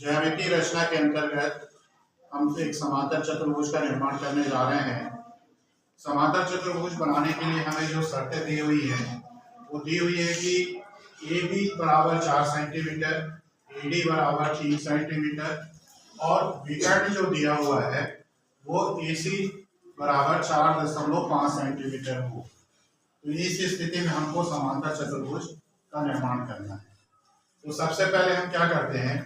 ज्यामितीय रचना के अंतर्गत हम एक समांतर चतुर्भुज का निर्माण करने जा रहे हैं। समांतर चतुर्भुज बनाने के लिए हमें जो शर्तें दी हुई है वो दी हुई है कि ए बी बराबर 4 सेंटीमीटर, ए डी बराबर 3 सेंटीमीटर और विकर्ण जो दिया हुआ है वो ए सी बराबर 4.5 सेंटीमीटर हो। तो इस स्थिति में हमको समांतर चतुर्भुज का निर्माण करना है। तो सबसे पहले हम क्या करते हैं,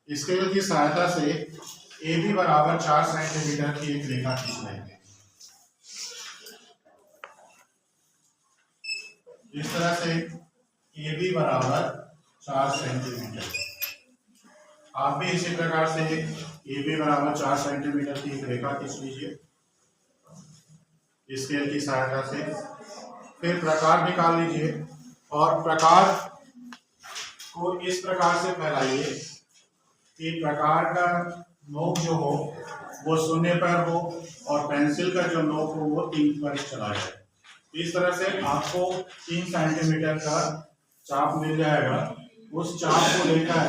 स्केल की सहायता से ए बी बराबर 4 सेंटीमीटर की एक रेखा खींच लेंगे। इस तरह से ए बी बराबर 4 सेंटीमीटर। आप भी इसी प्रकार से ए बी बराबर 4 सेंटीमीटर की एक रेखा खींच लीजिए स्केल की सहायता से। फिर प्रकार निकाल लीजिए और प्रकार को इस प्रकार से फैलाइए कि प्रकार का नोक जो हो वो शून्य पर हो और पेंसिल का जो नोक हो वो 3 पर चला जाए। इस तरह से आपको 3 सेंटीमीटर का चाप मिल जाएगा। उस चाप को लेकर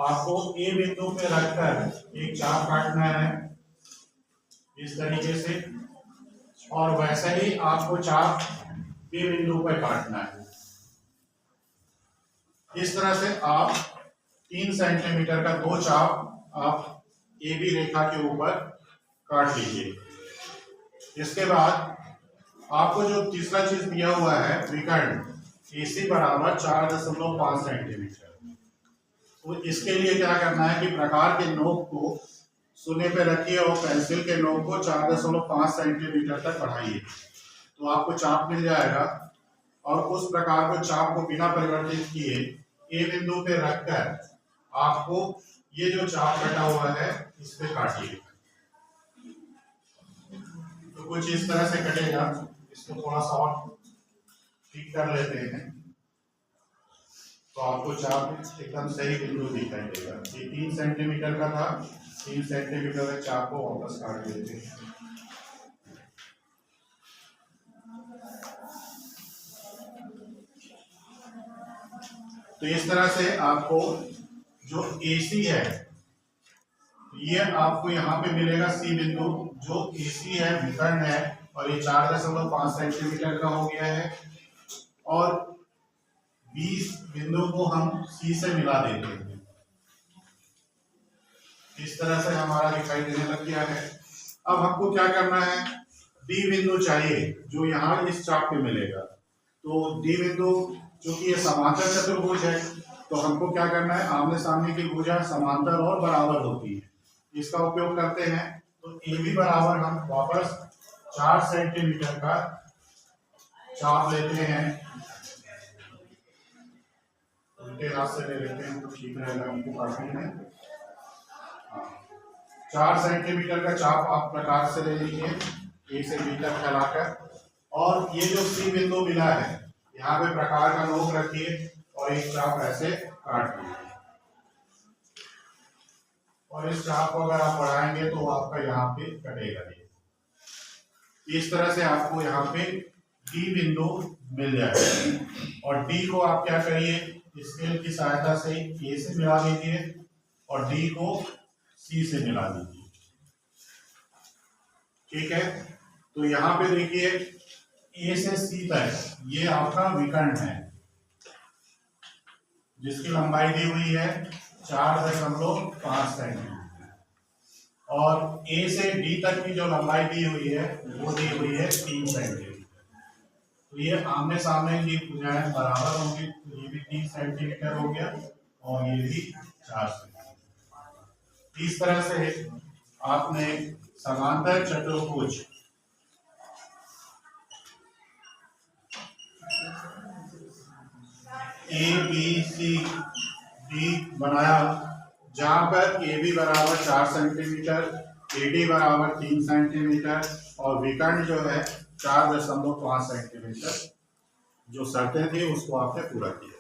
आपको ए बिंदु पे रखकर एक चाप काटना है इस तरीके से, और वैसे ही आपको चाप बी बिंदु पर काटना है। इस तरह से आप 3 सेंटीमीटर का 2 चाप आप ए बी रेखा के ऊपर काट लीजिए। इसके बाद आपको जो तीसरा चीज दिया हुआ है विकर्ण ए सी बराबर 4.5 सेंटीमीटर। तो इसके लिए क्या करना है कि प्रकार के नोक को शून्य पे रखिए और पेंसिल के नोक को 4.5 सेंटीमीटर तक बढ़ाइए तो आपको चाप मिल जाएगा। और उस प्रकार को चाप को बिना परिवर्तित किए ए बिंदु पे रखकर आपको ये जो चाप कटा हुआ है इस पे काटिए। तो कुछ इस तरह से कटेगा। इसको थोड़ा सा और ठीक कर लेते हैं तो आपको चाप एकदम सही बिंदु दिखाई देगा। ये 3 सेंटीमीटर का था, 3 सेंटीमीटर के चाप को वापस काट देते हैं। तो इस तरह से आपको जो AC है ये आपको यहाँ पे मिलेगा सी बिंदु जो AC है विकर्ण है और ये 4.5 सेंटीमीटर का हो गया है। और 20 बिंदु को हम C से मिला देते हैं। इस तरह से हमारा दिखाई देने लग गया है। अब हमको क्या करना है, D बिंदु चाहिए जो यहाँ इस चाप पे मिलेगा। तो D बिंदु चूंकि ये समांतर चतुर्भुज है तो हमको क्या करना है, आमने सामने की भुजा समांतर और बराबर होती है, इसका उपयोग करते हैं। तो ए बी बराबर हम वापस 4 सेंटीमीटर का चाप लेते हैं। उल्टे हाथ से ले लेते हैं तो ठीक रहेगा, हमको काटनी है। 4 सेंटीमीटर का चाप आप प्रकार से ले लीजिए ए से बी तक फैलाकर। और ये जो सी बिंदु मिला है यहाँ पे प्रकार का नोक रखिए और एक चाप ऐसे काट लीजिए। और इस चाप को अगर आप बढ़ाएंगे तो आपका यहाँ पे कटेगा। इस तरह से आपको यहाँ पे D बिंदु मिल जाएगा। और D को आप क्या करिए, स्केल की सहायता से A से मिला दीजिए और D को C से मिला दीजिए। ठीक है, तो यहाँ पे देखिए A से C तक ये आपका विकर्ण है जिसकी लंबाई दी हुई है 4.5 सेंटीमीटर और A से D तक की जो लंबाई दी हुई है वो दी हुई है 3 सेंटीमीटर। तो ये आमने सामने की भुजाएं बराबर होंगी। तो ये भी 3 सेंटीमीटर हो गया और ये भी 4 सेंटीमीटर। इस तरह से आपने समांतर चतुर्भुज ABCD बनाया जहां पर AB बराबर 4 सेंटीमीटर, AD बराबर 3 सेंटीमीटर और विकर्ण जो है 4.5 सेंटीमीटर। जो शर्तें थी उसको आपने पूरा किया।